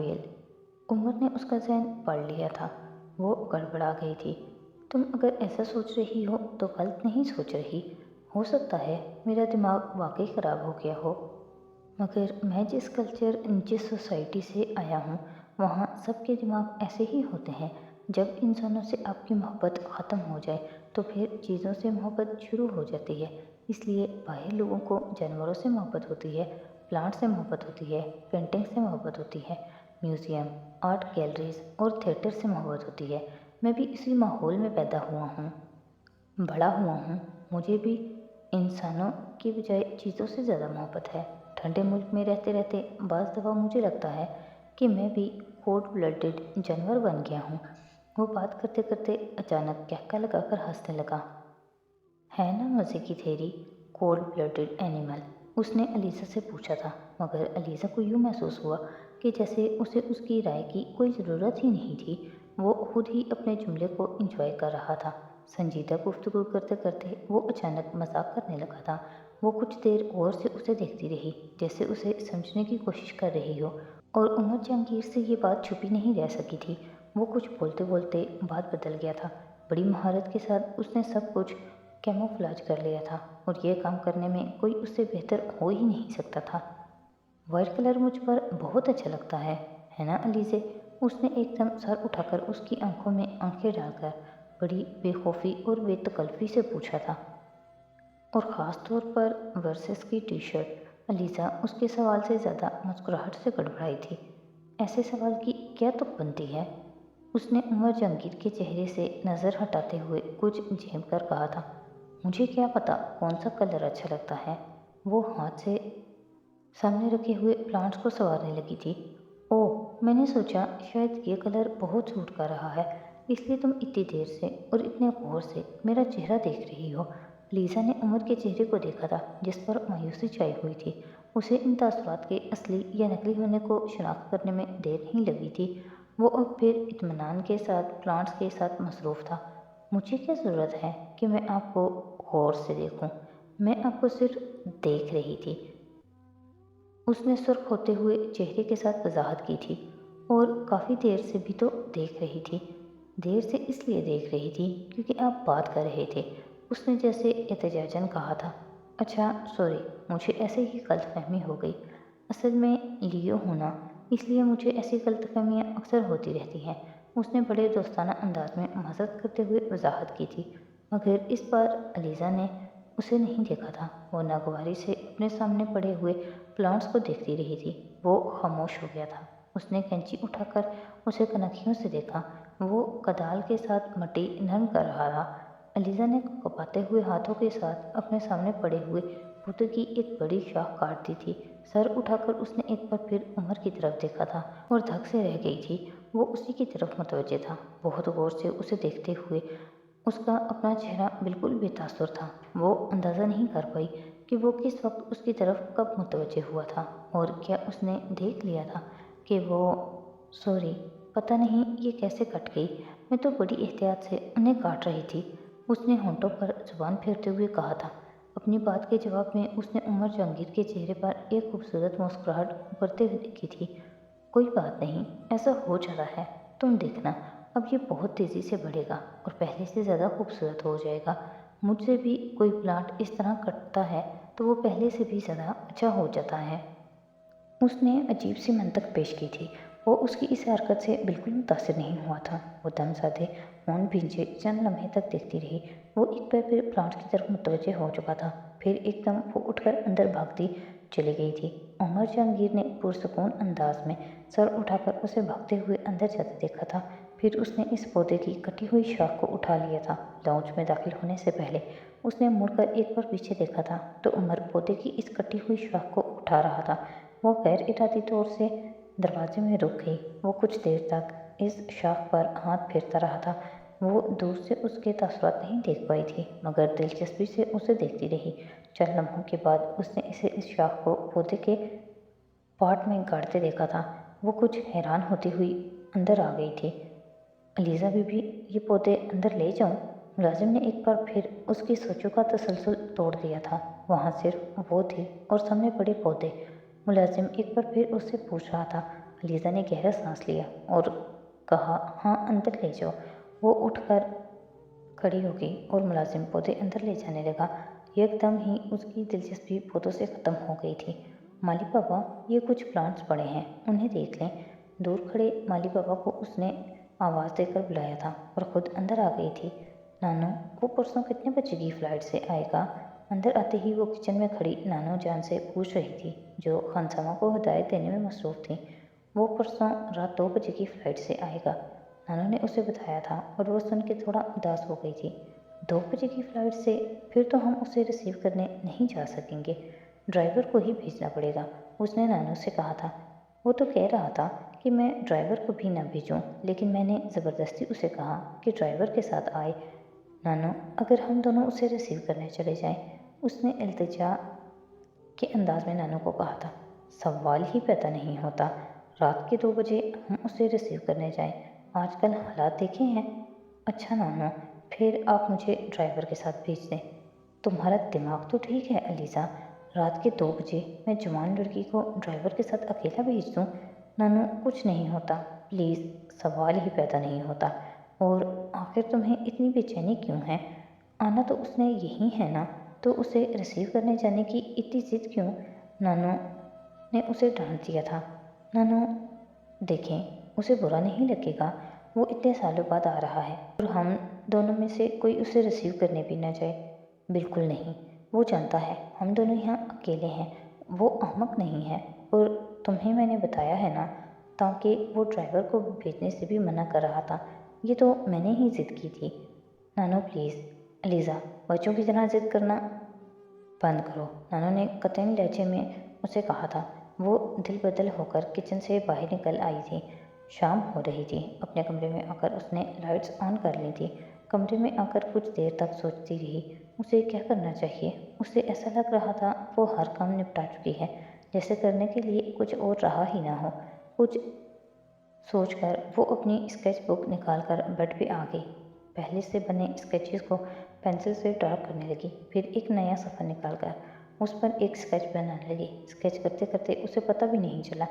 तालमेल। उमर ने उसका ज़हन पढ़ लिया था। वो गड़बड़ा गई थी। तुम अगर ऐसा सोच रही हो तो गलत नहीं सोच रही। हो सकता है मेरा दिमाग वाकई ख़राब हो गया हो, मगर मैं जिस सोसाइटी से आया हूँ वहाँ सबके दिमाग ऐसे ही होते हैं। जब इंसानों से आपकी मोहब्बत ख़त्म हो जाए तो फिर चीज़ों से मोहब्बत शुरू हो जाती है। इसलिए बाहर लोगों को जानवरों से मोहब्बत होती है, प्लांट से मोहब्बत होती है, पेंटिंग से मोहब्बत होती है, म्यूज़ियम, आर्ट गैलरीज और थिएटर से मोहब्बत होती है। मैं भी इसी माहौल में पैदा हुआ हूँ, बड़ा हुआ हूँ। मुझे भी इंसानों की बजाय चीज़ों से ज़्यादा मोहब्बत है। ठंडे मुल्क में रहते रहते बाज़ दफ़ा मुझे लगता है कि मैं भी कोल्ड ब्लडेड जानवर बन गया हूँ। वो बात करते करते अचानक कहका लगाकर हंसने लगा। है ना मज़े की थेरी, कोल्ड ब्लडेड एनिमल, उसने अलीज़ा से पूछा था। मगर अलीज़ा को यूँ महसूस हुआ कि जैसे उसे उसकी राय की कोई ज़रूरत ही नहीं थी। वो खुद ही अपने जुमले को एंजॉय कर रहा था। संजीदा गुफ्तगू करते करते वो अचानक मजाक करने लगा था। वो कुछ देर गौर से उसे देखती रही, जैसे उसे समझने की कोशिश कर रही हो, और उमर जहांगीर से ये बात छुपी नहीं रह सकी थी। वो कुछ बोलते बोलते बात बदल गया था। बड़ी महारत के साथ उसने सब कुछ कैमोफ्लेज कर लिया था, और यह काम करने में कोई उससे बेहतर हो ही नहीं सकता था। वाइट कलर मुझ पर बहुत अच्छा लगता है ना अलीज़े? उसने एकदम सर उठाकर उसकी आंखों में आंखें डालकर बड़ी बेखौफी और बेतकल्फ़ी से पूछा था। और ख़ास तौर पर वर्सेस की टी शर्ट। अलीज़ा उसके सवाल से ज़्यादा मुस्कुराहट से गड़बड़ाई थी। ऐसे सवाल की क्या तुक बनती है? उसने उमर जहांगीर के चेहरे से नज़र हटाते हुए कुछ झेम कर कहा था। मुझे क्या पता कौन सा कलर अच्छा लगता है। वो हाथ से सामने रखे हुए प्लांट्स को संवारने लगी थी। ओह, मैंने सोचा शायद ये कलर बहुत सूट कर रहा है, इसलिए तुम इतनी देर से और इतने गौर से मेरा चेहरा देख रही हो। लीज़ा ने उमर के चेहरे को देखा था, जिस पर मायूसी छाई हुई थी। उसे इन तासुरात के असली या नकली होने को शनाख्त करने में देर नहीं लगी थी। वो अब फिर इत्मीनान के साथ प्लांट्स के साथ मसरूफ़ था। मुझे क्या ज़रूरत है कि मैं आपको गौर से देखूं? मैं आपको सिर्फ देख रही थी, उसने सुर्ख होते हुए चेहरे के साथ वजाहत की थी। और काफ़ी देर से भी तो देख रही थी। देर से इसलिए देख रही थी क्योंकि आप बात कर रहे थे, उसने जैसे एहतजाजन कहा था। अच्छा सॉरी, मुझे ऐसे ही गलतफहमी हो गई। असल में लियो हूँ ना, इसलिए मुझे ऐसी गलतफहमियाँ अक्सर होती रहती हैं। उसने बड़े दोस्ताना अंदाज में मज़ाक करते हुए वजाहत की थी। मगर इस बार अलीज़ा ने उसे नहीं देखा था। वो नागवारी से अपने सामने पड़े हुए प्लांट्स को देखती रही थी। वो खामोश हो गया था। उसने कैंची उठाकर उसे कनखियों से देखा। वो कदाल के साथ मट्टी नरम कर रहा था। अलीज़ा ने कपाते हुए हाथों के साथ अपने सामने पड़े हुए पौधे की एक बड़ी शाख काट दी थी। सर उठाकर उसने एक बार फिर उमर की तरफ देखा था और धक से रह गई थी। वो उसी की तरफ मुतवज्जे था, बहुत गौर से उसे देखते हुए। उसका अपना चेहरा बिल्कुल बेतासुर था। वो अंदाज़ा नहीं कर पाई कि वो किस वक्त उसकी तरफ कब मुतवज्जे हुआ था, और क्या उसने देख लिया था कि वो सॉरी, पता नहीं ये कैसे कट गई। मैं तो बड़ी एहतियात से उन्हें काट रही थी, उसने होंठों पर जुबान फेरते हुए कहा था। अपनी बात के जवाब में उसने उमर जहांगीर के चेहरे पर एक खूबसूरत मुस्कुराहट उभरते हुए देखी थी। कोई बात नहीं, ऐसा हो जाता है, तुम देखना, अब ये बहुत तेज़ी से बढ़ेगा और पहले से ज़्यादा खूबसूरत हो जाएगा। मुझसे भी कोई प्लांट इस तरह कटता है तो वो पहले से भी ज़्यादा अच्छा हो जाता है। उसने अजीब सी मंतक पेश की थी। वो उसकी इस हरकत से बिल्कुल मुतासिर नहीं हुआ था। वो दम साधे मौन भींचे चंद लम्हे तक देखती रही। वो एक बार फिर प्लांट की तरफ मुतवज्जे हो चुका था। फिर एकदम वो उठकर अंदर भागती चली गई थी। उमर जहांगीर ने पुरसकून अंदाज में सर उठाकर उसे भागते हुए अंदर जाते देखा था। फिर उसने इस पौधे की कटी हुई शाख को उठा लिया था। लाउंज में दाखिल होने से पहले उसने मुड़कर एक बार पीछे देखा था तो उमर पौधे की इस कटी हुई शाख को उठा रहा था। वो गैर इरादी तौर से दरवाजे में रुक गई। वो कुछ देर तक इस शाख पर हाथ फेरता रहा था। वो दूर से उसके तासुरात नहीं देख पाई थी, मगर दिलचस्पी से उसे देखती रही। चंद लम्हों के बाद उसने इसे इस शाख को पौधे के पार्ट में गाड़ते देखा था। वो कुछ हैरान होती हुई अंदर आ गई थी। अलीज़ा बीबी, ये पौधे अंदर ले जाऊं? मुलाजिम ने एक बार फिर उसकी सोचों का तसलसल तोड़ दिया था। वहाँ सिर्फ वो थी और सामने पड़े पौधे। मुलाजिम एक बार फिर उससे पूछ रहा था। अलीज़ा ने गहरा सांस लिया और कहा, हाँ अंदर ले जाओ। वो उठकर खड़ी हो गई और मुलाजिम पौधे अंदर ले जाने लगा। एकदम ही उसकी दिलचस्पी पौधों से ख़त्म हो गई थी। माली पापा, ये कुछ प्लांट्स पड़े हैं, उन्हें देख लें। दूर खड़े माली पापा को उसने आवाज़ देकर बुलाया था और ख़ुद अंदर आ गई थी। नानू, वो परसों कितने बजे की फ़्लाइट से आएगा? अंदर आते ही वो किचन में खड़ी नानो जान से पूछ रही थी, जो खानसामा को हिदायत देने में मसरूफ़ थी। वो परसों रात 2 बजे की फ़्लाइट से आएगा, नानो ने उसे बताया था और वो सुन के थोड़ा उदास हो गई थी। 2 बजे की फ़्लाइट से? फिर तो हम उसे रिसीव करने नहीं जा सकेंगे, ड्राइवर को ही भेजना पड़ेगा, उसने नानो से कहा था। वो तो कह रहा था कि मैं ड्राइवर को भी ना भेजूं, लेकिन मैंने ज़बरदस्ती उसे कहा कि ड्राइवर के साथ आए। नानो, अगर हम दोनों उसे रिसीव करने चले जाएं, उसने इल्तिजा के अंदाज में नानो को कहा था। सवाल ही पैदा नहीं होता, रात के 2 बजे हम उसे रिसीव करने जाएं, आजकल हालात देखे हैं। अच्छा नानो, फिर आप मुझे ड्राइवर के साथ भेज दें। तुम्हारा दिमाग तो ठीक है अलीज़ा, रात के 2 बजे मैं जवान लड़की को ड्राइवर के साथ अकेला भेज दूँ? नानो, कुछ नहीं होता, प्लीज़, सवाल ही पैदा नहीं होता। और आखिर तुम्हें इतनी बेचैनी क्यों है? आना तो उसने यही है ना, तो उसे रिसीव करने जाने की इतनी ज़िद क्यों? नानो ने उसे डांट दिया था। नानो, देखें, उसे बुरा नहीं लगेगा, वो इतने सालों बाद आ रहा है और हम दोनों में से कोई उसे रिसीव करने भी ना जाए। बिल्कुल नहीं, वो जानता है हम दोनों यहाँ अकेले हैं, वो अहमक नहीं है। और तुम्हें मैंने बताया है ना, ताकि वो ड्राइवर को भेजने से भी मना कर रहा था, ये तो मैंने ही ज़िद की थी। नानो प्लीज़, अलीज़ा, बच्चों की तरह ज़िद करना बंद करो, नानो ने कतईन लहजे में उसे कहा था। वो दिल बदल होकर किचन से बाहर निकल आई थी। शाम हो रही थी। अपने कमरे में आकर उसने लाइट्स ऑन कर ली थी। कमरे में आकर कुछ देर तक सोचती रही, उसे क्या करना चाहिए। उसे ऐसा लग रहा था वो हर काम निपटा चुकी है, जैसे करने के लिए कुछ और रहा ही ना हो। कुछ सोचकर वो अपनी स्केच बुक निकाल कर बेड पे आ गई। पहले से बने स्केचेस को पेंसिल से डार्क करने लगी, फिर एक नया सफ़र निकाल कर उस पर एक स्केच बनाने लगी। स्केच करते करते उसे पता भी नहीं चला,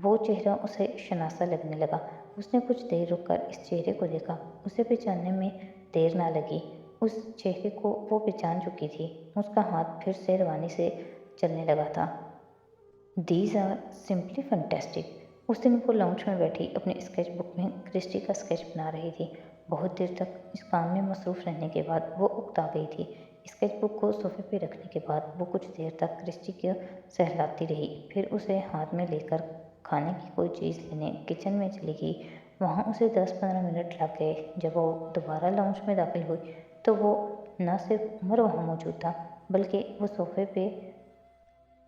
वो चेहरा उसे शनासा लगने लगा। उसने कुछ देर रुककर इस चेहरे को देखा, उसे पहचानने में देर ना लगी। उस चेहरे को वो पहचान चुकी थी। उसका हाथ फिर से रवानी से चलने लगा था। These are simply fantastic. उस दिन वो लाउंज में बैठी अपनी स्केच बुक में क्रिस्टी का स्केच बना रही थी। बहुत देर तक इस काम में मसरूफ़ रहने के बाद वो उकता गई थी। स्केच बुक को सोफे पे रखने के बाद वो कुछ देर तक क्रिस्टी को सहलाती रही, फिर उसे हाथ में लेकर खाने की कोई चीज़ लेने किचन में चली गई। वहाँ उसे 10-15 मिनट लग गए। जब वो दोबारा लाउंज में दाखिल हुई तो वो न सिर्फ उमर वहाँ मौजूद था, बल्कि वो सोफे पे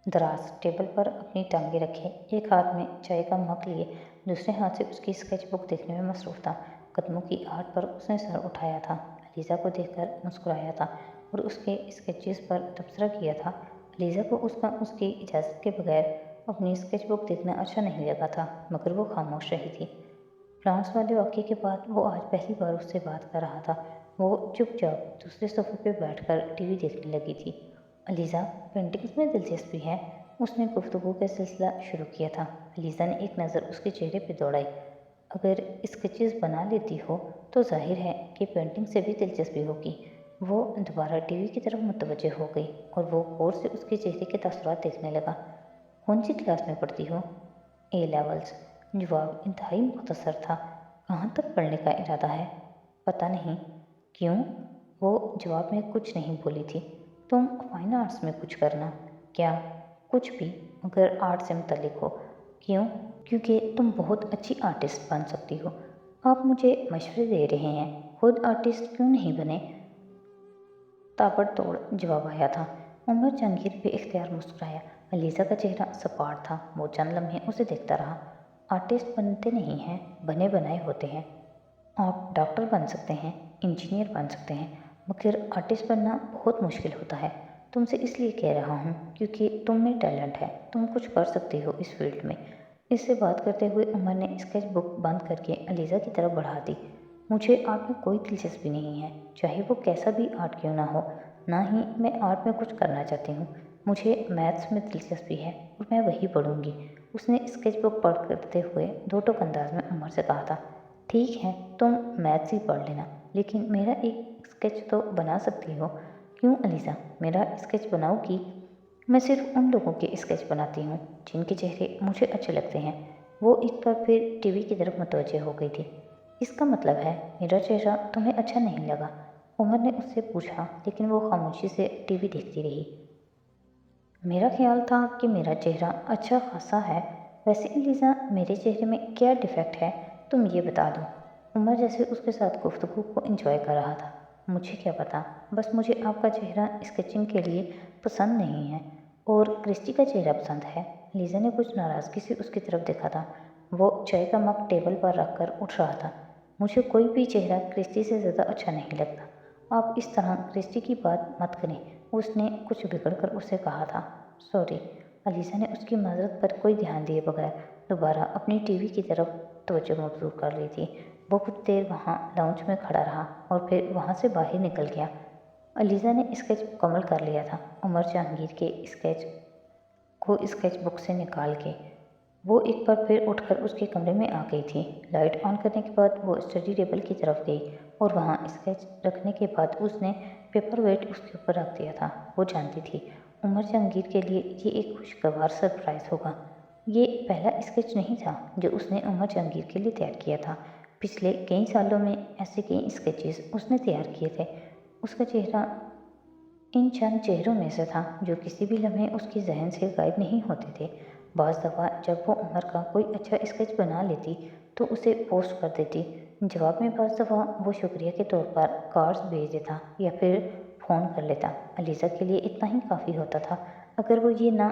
दराज टेबल पर अपनी टांगें रखे, एक हाथ में चाय का मग लिए, दूसरे हाथ से उसकी स्केच बुक देखने में मसरूफ़ था। कदमों की आहट पर उसने सर उठाया था, अलीज़ा को देखकर मुस्कुराया था और उसके स्केचेस पर तबसरा किया था। अलीज़ा को उसकी इजाज़त के बगैर अपनी स्केच बुक देखना अच्छा नहीं लगा था, मगर वो खामोश रही थी। फ्रांस वाले वाक़ये के बाद वो आज पहली बार उससे बात कर रहा था। वो चुपचाप दूसरे सोफे पे बैठकर टीवी देखने लगी थी। अलीज़ा, पेंटिंग्स में दिलचस्पी है, उसने गुफ्तगू का सिलसिला शुरू किया था। अलीज़ा ने एक नज़र उसके चेहरे पे दौड़ाई। अगर स्केचेस बना लेती हो तो जाहिर है कि पेंटिंग से भी दिलचस्पी होगी। वो दोबारा टीवी की तरफ मुतवज्जो हो गई और वो गौर से उसके चेहरे के तासुरात देखने लगा। कौन सी क्लास में पढ़ती हो? A levels. जवाब इंतहाई मुख्तसर था। कहाँ तक पढ़ने का इरादा है? पता नहीं। क्यों? वो जवाब में कुछ नहीं बोली थी। तुम फाइन आर्ट्स में कुछ करना। क्या? कुछ भी, मगर आर्ट से मुतल्लिक हो। क्यों? क्योंकि तुम बहुत अच्छी आर्टिस्ट बन सकती हो। आप मुझे मशवरे दे रहे हैं, खुद आर्टिस्ट क्यों नहीं बने? ताबड़तोड़ जवाब आया था। उमर जहांगीर बेइख्तियार मुस्कुराया। अलीज़ा का चेहरा सपाट था। वो चंद लम्हे उसे देखता रहा। आर्टिस्ट बनते नहीं हैं, बने बनाए होते हैं। आप डॉक्टर बन सकते हैं, इंजीनियर बन सकते हैं, मगर आर्टिस्ट बनना बहुत मुश्किल होता है। तुमसे इसलिए कह रहा हूँ क्योंकि तुम में टैलेंट है, तुम कुछ कर सकती हो इस फील्ड में। इससे बात करते हुए उमर ने स्केच बुक बंद करके अलीज़ा की तरफ बढ़ा दी। मुझे आर्ट में कोई दिलचस्पी नहीं है, चाहे वो कैसा भी आर्ट क्यों ना हो। ना ही मैं आर्ट में कुछ करना चाहती हूँ। मुझे मैथ्स में दिलचस्पी है और मैं वही पढ़ूंगी। اس نے اسکیچ بک پڑھ کرتے ہوئے دو ٹوک انداز میں عمر سے کہا تھا۔ ٹھیک ہے، تم میتھس ہی پڑھ لینا، لیکن میرا ایک اسکیچ تو بنا سکتی ہو۔ کیوں علیزہ، میرا اسکیچ بناؤ گی؟ میں صرف ان لوگوں کے اسکیچ بناتی ہوں جن کے چہرے مجھے اچھے لگتے ہیں۔ وہ ایک بار پھر ٹی وی کی طرف متوجہ ہو گئی تھی۔ اس کا مطلب ہے میرا چہرہ تمہیں اچھا نہیں لگا؟ عمر نے اس سے پوچھا، لیکن وہ خاموشی سے ٹی وی دیکھتی رہی۔ میرا خیال تھا کہ میرا چہرہ اچھا خاصا ہے۔ ویسے علیزہ، میرے چہرے میں کیا ڈیفیکٹ ہے تم یہ بتا دو۔ عمر جیسے اس کے ساتھ گفتگو کو انجوائے کر رہا تھا۔ مجھے کیا پتا، بس مجھے آپ کا چہرہ اسکیچنگ کے لیے پسند نہیں ہے، اور کرسٹی کا چہرہ پسند ہے۔ علیزہ نے کچھ ناراضگی سے اس کی طرف دیکھا تھا۔ وہ چائے کا مگ ٹیبل پر رکھ کر اٹھ رہا تھا۔ مجھے کوئی بھی چہرہ کرسٹی سے زیادہ اچھا نہیں لگتا۔ آپ اس طرح کرسٹی کی بات مت کریں، اس نے کچھ بگڑ کر اسے کہا تھا۔ سوری۔ علیزہ نے اس کی معذرت پر کوئی دھیان دیے بغیر دوبارہ اپنی ٹی وی کی طرف توجہ مبذول کر لی تھی۔ وہ کچھ دیر وہاں لاؤنج میں کھڑا رہا اور پھر وہاں سے باہر نکل گیا۔ علیزہ نے اسکیچ مکمل کر لیا تھا۔ عمر جہانگیر کے اسکیچ کو اسکیچ بک سے نکال کے وہ ایک بار پھر اٹھ کر اس کے کمرے میں آ گئی تھی۔ لائٹ آن کرنے کے بعد وہ اسٹڈی ٹیبل کی طرف گئی اور وہاں اسکیچ رکھنے کے بعد اس نے پیپر ویٹ اس کے اوپر رکھ دیا تھا۔ وہ جانتی تھی عمر جہانگیر کے لیے یہ ایک خوشگوار سرپرائز ہوگا۔ یہ پہلا اسکیچ نہیں تھا جو اس نے عمر جہانگیر کے لیے تیار کیا تھا۔ پچھلے کئی سالوں میں ایسے کئی اسکیچز اس نے تیار کیے تھے۔ اس کا چہرہ ان چند چہروں میں سے تھا جو کسی بھی لمحے اس کے ذہن سے غائب نہیں ہوتے تھے۔ بعض دفعہ جب وہ عمر کا کوئی اچھا اسکیچ بنا لیتی تو اسے پوسٹ کر دیتی۔ جواب میں بعض دفعہ وہ شکریہ کے طور پر کارڈز بھیج دیتا یا پھر فون کر لیتا۔ علیزہ کے لیے اتنا ہی کافی ہوتا تھا۔ اگر وہ یہ نہ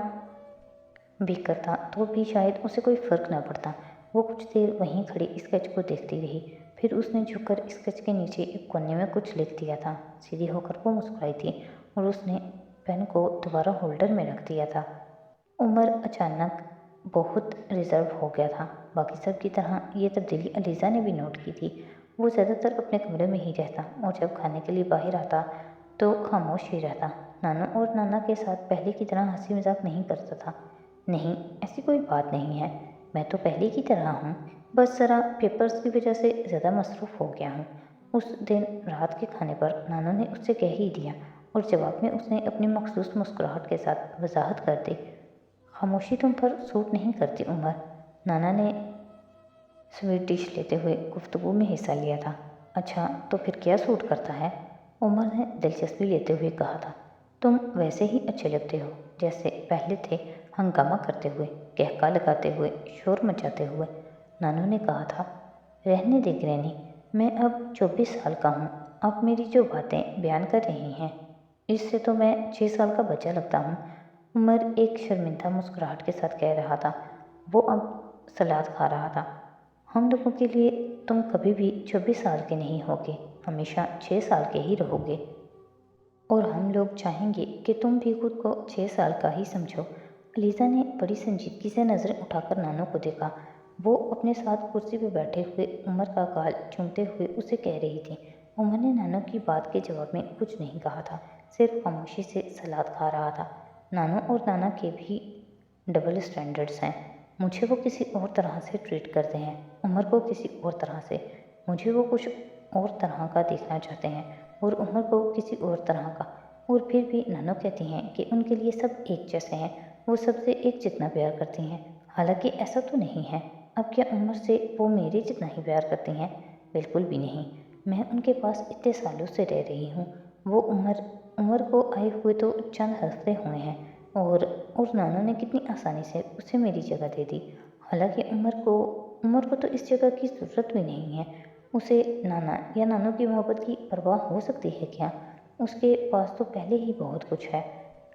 بھی کرتا تو بھی شاید اسے کوئی فرق نہ پڑتا۔ وہ کچھ دیر وہیں کھڑی اسکیچ کو دیکھتی رہی، پھر اس نے جھک کر اسکیچ کے نیچے ایک کونے میں کچھ لکھ دیا تھا۔ سیدھی ہو کر وہ مسکرائی تھی اور اس نے پین کو دوبارہ ہولڈر میں رکھ دیا تھا۔ عمر اچانک بہت ریزرو ہو گیا تھا۔ باقی سب کی طرح یہ تبدیلی علیزہ نے بھی نوٹ کی تھی۔ وہ زیادہ تر اپنے کمرے میں ہی رہتا اور جب کھانے کے لیے باہر آتا تو خاموش ہی رہتا۔ نانو اور نانا کے ساتھ پہلے کی طرح ہنسی مذاق نہیں کرتا تھا۔ نہیں، ایسی کوئی بات نہیں ہے، میں تو پہلے کی طرح ہوں، بس ذرا پیپرز کی وجہ سے زیادہ مصروف ہو گیا ہوں۔ اس دن رات کے کھانے پر نانو نے اس سے کہہ ہی دیا اور جواب میں اس نے اپنی مخصوص مسکراہٹ کے ساتھ وضاحت کر دی۔ خاموشی تم پر سوٹ نہیں کرتی عمر۔ نانا نے سویٹ ڈش لیتے ہوئے گفتگو میں حصہ لیا تھا۔ اچھا، تو پھر کیا سوٹ کرتا ہے؟ عمر نے دلچسپی لیتے ہوئے کہا تھا۔ تم ویسے ہی اچھے لگتے ہو جیسے پہلے تھے، ہنگامہ کرتے ہوئے، کہکا لگاتے ہوئے، شور مچاتے ہوئے۔ نانو نے کہا تھا۔ رہنے دے گرینی، میں اب 24 سال کا ہوں۔ آپ میری جو باتیں بیان کر رہی ہیں اس سے تو میں 6 سال کا بچہ لگتا ہوں۔ عمر ایک شرمندہ مسکراہٹ کے ساتھ کہہ رہا تھا۔ وہ اب سلاد کھا رہا تھا۔ ہم لوگوں کے لیے تم کبھی بھی 24 سال کے نہیں ہوگے، ہمیشہ 6 سال کے ہی رہو گے، اور ہم لوگ چاہیں گے کہ تم بھی خود کو 6 سال کا ہی سمجھو۔ علیزہ نے بڑی سنجیدگی سے نظریں اٹھا کر نانو کو دیکھا۔ وہ اپنے ساتھ کرسی پہ بیٹھے ہوئے عمر کا گال چومتے ہوئے اسے کہہ رہی تھی۔ عمر نے نانو کی بات کے جواب میں کچھ نہیں کہا تھا، صرف خاموشی سے سلاد کھا رہا تھا۔ نانو اور نانا کے بھی ڈبل اسٹینڈرڈز ہیں۔ مجھے وہ کسی اور طرح سے ٹریٹ کرتے ہیں، عمر کو کسی اور طرح سے۔ مجھے وہ کچھ اور طرح کا دیکھنا چاہتے ہیں اور عمر کو کسی اور طرح کا۔ اور پھر بھی نانو کہتی ہیں کہ ان کے لیے سب ایک جیسے ہیں، وہ سب سے ایک جتنا پیار کرتی ہیں۔ حالانکہ ایسا تو نہیں ہے۔ اب کیا عمر سے وہ میرے جتنا ہی پیار کرتی ہیں؟ بالکل بھی نہیں۔ میں ان کے پاس اتنے سالوں سے رہ رہی ہوں۔ وہ عمر کو آئے ہوئے تو چند ہفتے ہوئے ہیں، اور نانو نے کتنی آسانی سے اسے میری جگہ دے دی۔ حالانکہ عمر کو تو اس جگہ کی ضرورت بھی نہیں ہے۔ اسے نانا یا نانو کی محبت کی پرواہ ہو سکتی ہے کیا؟ اس کے پاس تو پہلے ہی بہت کچھ ہے۔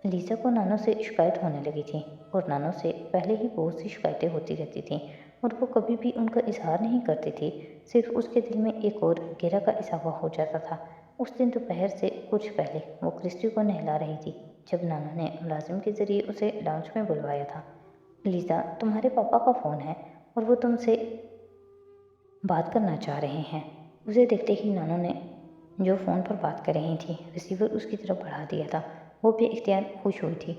علیزہ کو نانو سے شکایت ہونے لگی تھی، اور نانو سے پہلے ہی بہت سی شکایتیں ہوتی رہتی تھیں، اور وہ کبھی بھی ان کا اظہار نہیں کرتی تھی۔ صرف اس کے دل میں ایک اور گرہ کا اضافہ ہو جاتا تھا۔ اس دن دوپہر سے کچھ پہلے وہ کرسٹی کو نہلا رہی تھی جب نانو نے ملازم کے ذریعے اسے لاؤنج میں بلوایا تھا۔ علیزہ، تمہارے پاپا کا فون ہے اور وہ تم سے بات کرنا چاہ رہے ہیں۔ اسے دیکھتے ہی نانو نے جو فون پر بات کر رہی تھی ریسیور اس کی طرف بڑھا دیا تھا۔ وہ بے اختیار خوش ہوئی تھی۔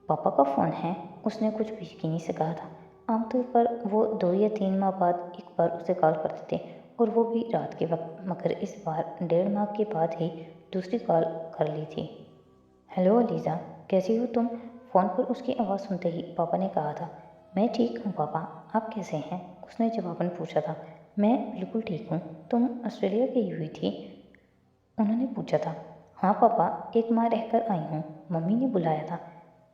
پاپا کا فون ہے؟ اس نے کچھ بے یقینی سے کہا تھا۔ आमतौर पर वो 2 या 3 माह बाद एक बार उसे कॉल करते थे, और वो भी रात के वक्त, मगर इस बार 1.5 माह के बाद ही दूसरी कॉल कर ली थी। हेलो अलीज़ा, कैसी हो तुम? फ़ोन पर उसकी आवाज़ सुनते ही पापा ने कहा था। मैं ठीक हूँ पापा, आप कैसे हैं? उसने जवाबन पूछा था। मैं बिल्कुल ठीक हूँ। तुम ऑस्ट्रेलिया गई हुई थी? उन्होंने पूछा था। हाँ पापा, 1 माह रहकर आई हूँ, मम्मी ने बुलाया था,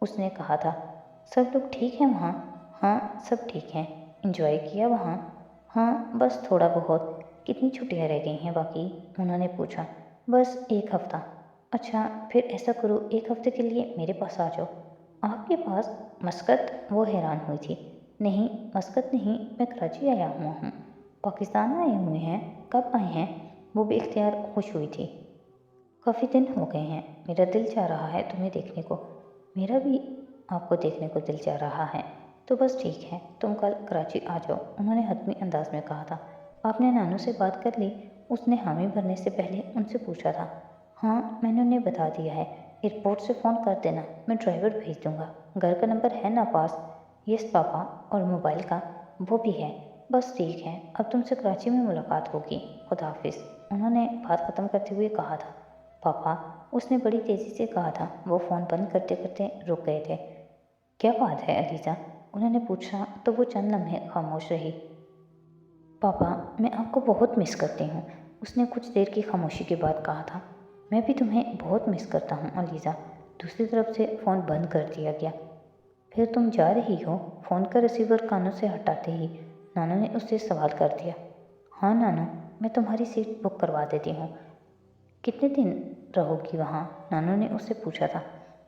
उसने कहा था। सब लोग ठीक हैं वहाँ? हाँ, सब ठीक हैं। एंजॉय किया वहाँ? हाँ, बस थोड़ा बहुत। कितनी छुट्टियाँ रह गई हैं बाकी? उन्होंने पूछा। बस 1 हफ्ता। अच्छा, फिर ऐसा करो, 1 हफ्ते के लिए मेरे पास आ जाओ। आपके पास? मस्कत? वो हैरान हुई थी। नहीं, मस्कत नहीं, मैं कराची आया हुआ हूँ। पाकिस्तान आए हुए हैं? कब आए हैं? वो बेख्तियार खुश हुई थी। काफ़ी दिन हो गए हैं, मेरा दिल चाह रहा है तुम्हें देखने को। मेरा भी आपको देखने को दिल चाह रहा है। तो बस ठीक है, तुम कल कराची आ जाओ, उन्होंने हतमी अंदाज में कहा था। आपने नानू से बात कर ली? उसने हामी भरने से पहले उनसे पूछा था। हाँ, मैंने उन्हें बता दिया है। एयरपोर्ट से फ़ोन कर देना, मैं ड्राइवर भेज दूँगा। घर का नंबर है ना पास? यस पापा, और मोबाइल का? वो भी है। बस ठीक है, अब तुमसे कराची में मुलाकात होगी। खुदा हाफिज़, उन्होंने बात ख़त्म करते हुए कहा था। पापा, उसने बड़ी तेज़ी से कहा था। वो फ़ोन बंद करते करते रुक गए थे। क्या बात है अलीज़ा? उन्होंने पूछा तो वो चंद लम्हे खामोश रही। पापा, मैं आपको बहुत मिस करती हूँ, उसने कुछ देर की खामोशी के बाद कहा था। मैं भी तुम्हें बहुत मिस करता हूँ अलीज़ा। दूसरी तरफ से फ़ोन बंद कर दिया गया। फिर तुम जा रही हो? फ़ोन का रिसीवर कानों से हटाते ही नानू ने उससे सवाल कर दिया। हाँ नानू, मैं तुम्हारी सीट बुक करवा देती हूँ। कितने दिन रहोगी वहाँ? नानू ने उससे पूछा था।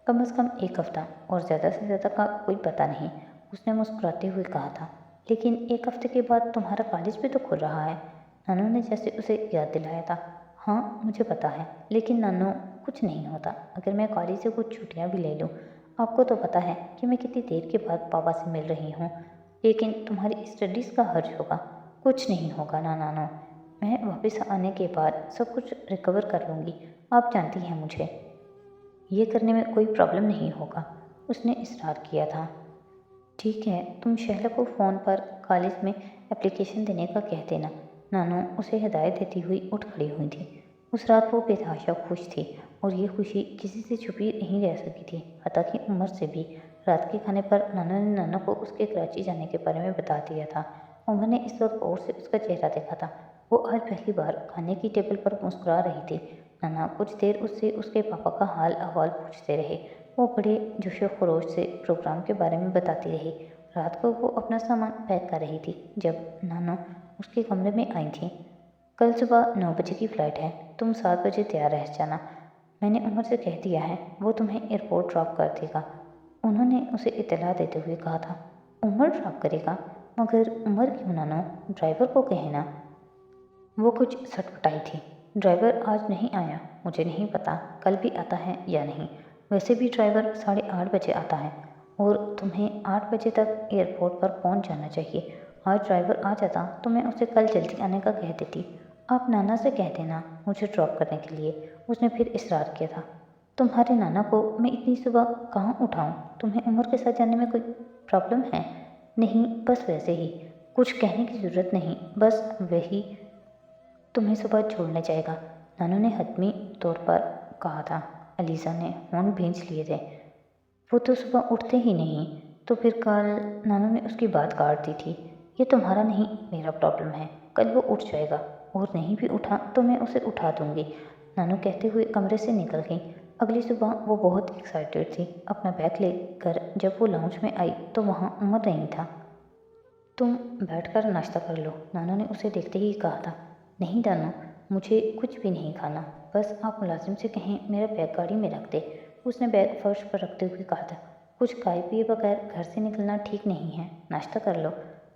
कम से कम 1 हफ्ता, और ज़्यादा से ज़्यादा का कोई पता नहीं, उसने मुस्कुराते हुए कहा था। लेकिन 1 हफ्ते के बाद तुम्हारा कॉलेज भी तो खुल रहा है, नानू ने जैसे उसे याद दिलाया था। हाँ मुझे पता है, लेकिन नानू कुछ नहीं होता अगर मैं कॉलेज से कुछ छुट्टियाँ भी ले लूँ। आपको तो पता है कि मैं कितनी देर के बाद पापा से मिल रही हूँ। लेकिन तुम्हारी स्टडीज़ का हर्ज होगा। कुछ नहीं होगा ना नानू, मैं वापस आने के बाद सब कुछ रिकवर कर लूँगी। आप जानती हैं मुझे, ये करने में कोई प्रॉब्लम नहीं होगा, उसने इसरार किया था। ठीक है, तुम शहला को फ़ोन पर कॉलेज में एप्लीकेशन देने का कह देना। नानू उसे हिदायत देती हुई उठ खड़ी हुई थी। उस रात वो बेतहाशा खुश थी, और ये खुशी किसी से छुपी नहीं रह सकी थी, हत्ता कि उमर से भी। रात के खाने पर नाना ने नाना को उसके कराची जाने के बारे में बता दिया था। उमर ने इस वक्त गौर से उसका चेहरा देखा था। वो आज पहली बार खाने की टेबल पर मुस्कुरा रही थी। नाना कुछ देर उससे उसके पापा का हाल अहवाल पूछते रहे। वो बड़े जोशो खरोश से प्रोग्राम के बारे में बताती रही। रात को वो अपना सामान पैक कर रही थी जब नानो उसके कमरे में आई थी। कल सुबह 9 बजे की फ़्लाइट है, तुम 7 बजे तैयार रह जाना। मैंने उमर से कह दिया है, वो तुम्हें एयरपोर्ट ड्रॉप कर देगा, उन्होंने उसे इत्तला देते हुए कहा था। उमर ड्रॉप करेगा? मगर उमर क्यों नानो, ड्राइवर को कहना। वो कुछ सटपटाई थी। ड्राइवर आज नहीं आया, मुझे नहीं पता कल भी आता है या नहीं। वैसे भी ड्राइवर 8:30 बजे आता है, और तुम्हें 8 बजे तक एयरपोर्ट पर पहुंच जाना चाहिए। आज ड्राइवर आ जाता तो मैं उसे कल जल्दी आने का कह देती। आप नाना से कह देना मुझे ड्रॉप करने के लिए, उसने फिर इसरार किया था। तुम्हारे नाना को मैं इतनी सुबह कहाँ उठाऊँ? तुम्हें उमर के साथ जाने में कोई प्रॉब्लम है? नहीं, बस वैसे ही, कुछ कहने की ज़रूरत नहीं, बस वही तुम्हें सुबह छोड़ने जाएगा, नानू ने हतमी तौर पर कहा था। अलीज़ा ने होंठ भींच लिए थे। वो तो सुबह उठते ही नहीं, तो फिर कल, नानू ने उसकी बात काट दी थी। ये तुम्हारा नहीं मेरा प्रॉब्लम है, कल वो उठ जाएगा, और नहीं भी उठा तो मैं उसे उठा दूंगी, नानू कहते हुए कमरे से निकल गई। अगली सुबह वो बहुत एक्साइटेड थी। अपना बैग लेकर जब वो लाउंज में आई तो वहाँ उमर नहीं था। तुम बैठकर नाश्ता कर लो, नानू ने उसे देखते ही कहा था। नहीं नानू, मुझे कुछ भी नहीं खाना, बस आप मुलाजिम से कहें मेरा बैग गाड़ी में रख दे, उसने बैग फर्श पर रखते हुए कहा था। कुछ खाए पिए बगैर घर से निकलना ठीक नहीं है, नाश्ता कर लो।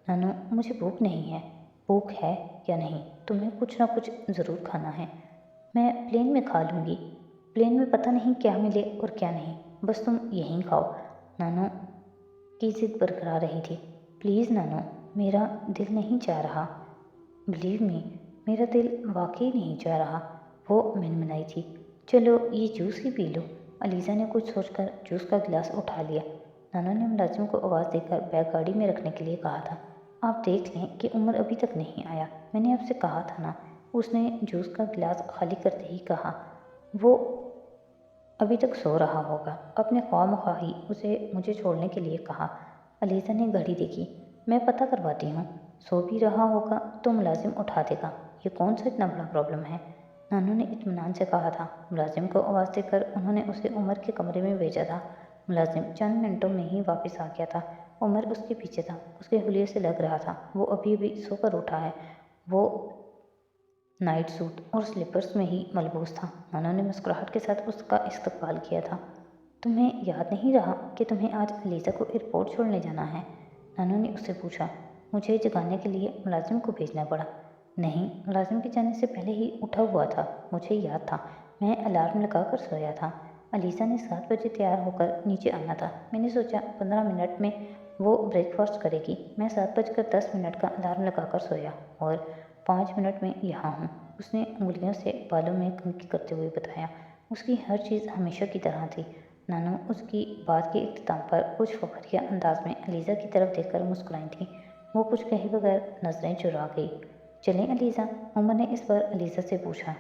नानू, मुझे भूख नहीं है। भूख है या नहीं, तुम्हें कुछ ना कुछ ज़रूर खाना है। मैं प्लेन में खा लूँगी। प्लेन में पता नहीं क्या मिले और क्या नहीं, बस तुम यहीं खाओ, नानू की जिद बरकरार रही थी। प्लीज़ नानो, मेरा दिल नहीं चाह रहा। बिलीव मी, मेरा दिल वाकई नहीं चाह रहा, वो मिनमिनाई थी। चलो ये जूस ही पी लो, अलीज़ा ने कुछ सोचकर जूस का गिलास उठा लिया। नाना ने मुलाजिम को आवाज़ देकर बैग गाड़ी में रखने के लिए कहा था। आप देख लें कि उमर अभी तक नहीं आया, मैंने आपसे कहा था ना। उसने जूस का गिलास खाली करते ही कहा। वो अभी तक सो रहा होगा, अपने ख्वाह ही उसे मुझे छोड़ने के लिए कहा। अलीज़ा ने घड़ी देखी। मैं पता करवाती हूँ, सो भी रहा होगा तो मुलाजिम उठा देगा, ये कौन सा इतना बड़ा प्रॉब्लम है, नानू ने इत्मीनान से कहा था। मुलाजिम को आवाज़ देकर उन्होंने उसे उमर के कमरे में भेजा था। मुलाजिम चंद मिनटों में ही वापस आ गया था। उमर उसके पीछे था, उसके हुलिये से लग रहा था वो अभी भी सोकर उठा है। वो नाइट सूट और स्लीपर्स में ही मलबूस था। नाना ने मुस्कुराहट के साथ उसका इस्तकबाल किया था। तुम्हें याद नहीं रहा कि तुम्हें आज अलीज़ा को एयरपोर्ट छोड़ने जाना है, नानू ने उससे पूछा। मुझे जगाने के लिए मुलाजिम को भेजना पड़ा। नहीं, मुलाजिम के जाने से पहले ही उठा हुआ था, मुझे याद था, मैं अलार्म लगा कर सोया था। अलीज़ा ने 7 बजे तैयार होकर नीचे आना था। मैंने सोचा 15 मिनट में वो ब्रेकफास्ट करेगी। मैं 7:10 का अलार्म लगाकर सोया और 5 मिनट में यहाँ हूँ, उसने उंगलियों से बालों में कंघी करते हुए बताया। उसकी हर चीज़ हमेशा की तरह थी। नानू उसकी बात के इख्तिताम पर कुछ फखरिया अंदाज में अलीज़ा की तरफ देखकर मुस्कुराई थी। वो कुछ कहे बगैर नजरें चुरा गई। चलें अलीज़ा, उमर ने इस बार अलीज़ा से पूछा।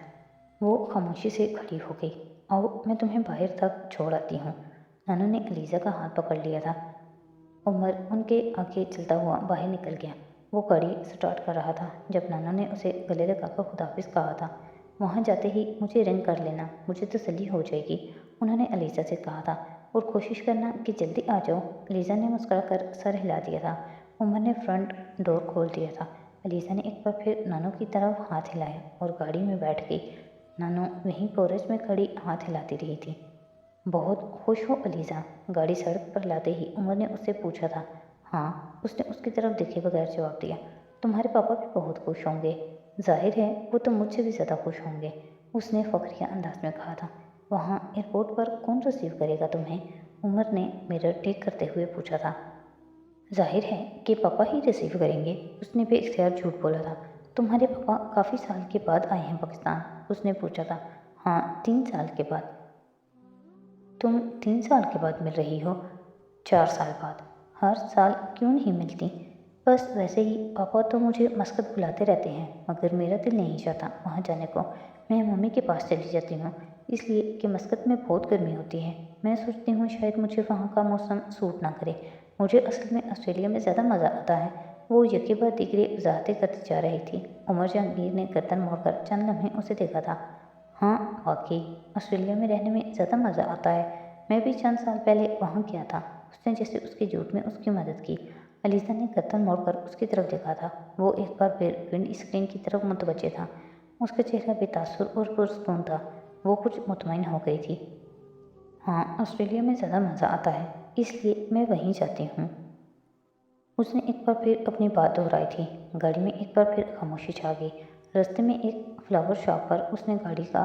वो खामोशी से खड़ी हो गई। आओ, मैं तुम्हें बाहर तक छोड़ आती हूँ। नानू ने अलीज़ा का हाथ पकड़ लिया था। उमर उनके आगे चलता हुआ बाहर निकल गया। वो गाड़ी स्टार्ट कर रहा था जब नाना ने उसे गले लगाकर खुदाफिज कहा था। वहाँ जाते ही मुझे रिंग कर लेना, मुझे तसल्ली हो जाएगी, उन्होंने अलीज़ा से कहा था। और कोशिश करना कि जल्दी आ जाओ। अलीज़ा ने मुस्कुराकर सर हिला दिया था। उमर ने फ्रंट डोर खोल दिया था। अलीज़ा ने एक बार फिर नानू की तरफ हाथ हिलाया और गाड़ी में बैठ गई। नानू वहीं पोर्च में खड़ी हाथ हिलाती रही थी। बहुत खुश हो अलीज़ा, गाड़ी सड़क पर लाते ही उमर ने उससे पूछा था। हाँ, उसने उसकी तरफ देखे बगैर जवाब दिया। तुम्हारे पापा भी बहुत खुश होंगे, जाहिर है वो तो मुझसे भी ज़्यादा खुश होंगे, उसने फखरिया अंदाज में कहा था। वहाँ एयरपोर्ट पर कौन रिसीव करेगा तुम्हें, उमर ने मिरर ठीक करते हुए पूछा था। जाहिर है कि पापा ही रिसीव करेंगे, उसने बेइख्तियार झूठ बोला था। तुम्हारे पापा काफ़ी साल के बाद आए हैं पाकिस्तान, उसने पूछा था। हाँ, 3 साल के बाद। तुम 3 साल के बाद मिल रही हो? 4 साल बाद। हर साल क्यों नहीं मिलती? बस वैसे ही, पापा तो मुझे मस्कत बुलाते रहते हैं मगर मेरा दिल नहीं चाहता वहाँ जाने को। मैं मम्मी के पास चली जाती हूँ, इसलिए कि मस्कत में बहुत गर्मी होती है। मैं सोचती हूँ शायद मुझे वहाँ का मौसम सूट ना करे। मुझे असल में ऑस्ट्रेलिया में ज़्यादा मज़ा आता है। वो यके बाद दीगरे वजाहतें करती जा रही थी। उमर जहांगीर ने गर्दन मोड़कर चंद लम्हे उसे देखा था। हाँ, वाकई ऑस्ट्रेलिया में रहने में ज़्यादा मज़ा आता है। मैं भी चंद साल पहले वहाँ गया था, उसने जैसे उसके झूठ में उसकी मदद की। अलीज़ा ने गर्दन मोड़कर उसकी तरफ देखा था। वो एक बार फिर विंड स्क्रीन की तरफ मुतवज्जे था। उसका चेहरा बेतासुर और पुरसकून था। वो कुछ मुतमईन हो गई थी। हाँ, ऑस्ट्रेलिया में ज़्यादा मज़ा आता है, इसलिए मैं वहीं जाती हूँ। उसने एक बार फिर अपनी बात दोहराई थी। गाड़ी में एक बार फिर खामोशी छा गई। रास्ते में एक फ्लावर शॉप पर उसने गाड़ी का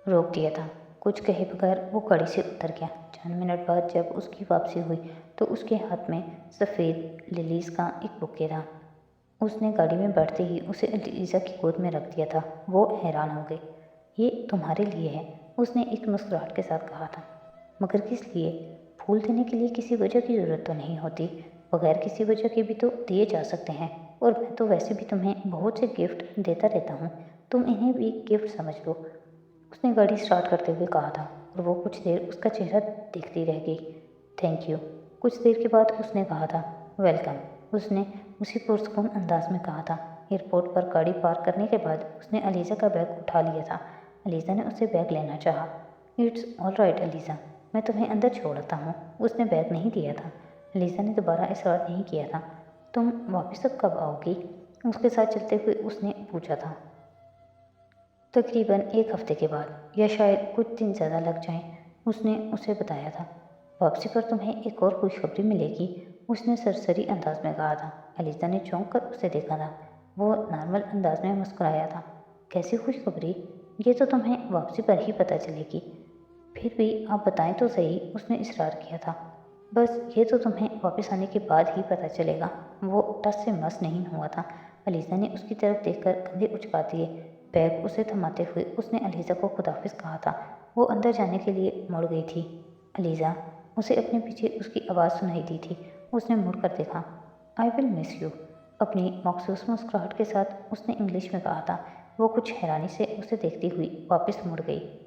रोक दिया था। कुछ कहे बगैर वो गाड़ी से उतर गया। चंद मिनट बाद जब उसकी वापसी हुई तो उसके हाथ में सफ़ेद लिलीज़ का एक बुके था। उसने गाड़ी में बैठते ही उसे अलीज़ा की गोद में रख दिया था। वो हैरान हो गई। ये तुम्हारे लिए है, उसने एक मुस्कुराहट के साथ कहा था। मगर किस लिए? फूल देने के लिए किसी वजह की ज़रूरत तो नहीं होती, बगैर किसी वजह के भी तो दिए जा सकते हैं। और मैं तो वैसे भी तुम्हें बहुत से गिफ्ट देता रहता हूँ, तुम इन्हें भी गिफ्ट समझ लो, उसने गाड़ी स्टार्ट करते हुए कहा था। और वो कुछ देर उसका चेहरा देखती रह गई। थैंक यू, कुछ देर के बाद उसने कहा था। वेलकम, उसने उसी पुरसकून अंदाज में कहा था। एयरपोर्ट पर गाड़ी पार्क करने के बाद उसने अलीज़ा का बैग उठा लिया था। अलीज़ा ने उससे बैग लेना चाहा। इट्स ऑल राइट अलीज़ा, मैं तुम्हें अंदर छोड़ता हूँ, उसने बैग नहीं दिया था। अलीज़ा ने दोबारा इसरार नहीं किया था। तुम वापस अब कब आओगी, उसके साथ चलते हुए उसने पूछा था। तकरीबन 1 हफ्ते के बाद, या शायद कुछ दिन ज़्यादा लग जाएं, उसने उसे बताया था। वापसी पर तुम्हें एक और खुशखबरी मिलेगी, उसने सरसरी अंदाज में कहा था। अलीज़ा ने चौंक कर उसे देखा था। वो नॉर्मल अंदाज में मुस्कुराया था। कैसी खुशखबरी? ये तो तुम्हें वापसी पर ही पता चलेगी। फिर भी आप बताएं तो सही, उसने इसरार किया था। बस ये तो तुम्हें वापस आने के बाद ही पता चलेगा। वो टस से मस नहीं हुआ था। अलीज़ा ने उसकी तरफ देखकर कंधे उचका दिए। बैग उसे थमाते हुए उसने अलीज़ा को खुदाफिज कहा था। वो अंदर जाने के लिए मुड़ गई थी। अलीज़ा, اسے اپنے پیچھے اس کی آواز سنائی دی تھی۔ اس نے مڑ کر دیکھا۔ آئی ول مس یو، اپنی مخصوص مسکراہٹ کے ساتھ اس نے انگلش میں کہا تھا۔ وہ کچھ حیرانی سے اسے دیکھتی ہوئی واپس مڑ گئی۔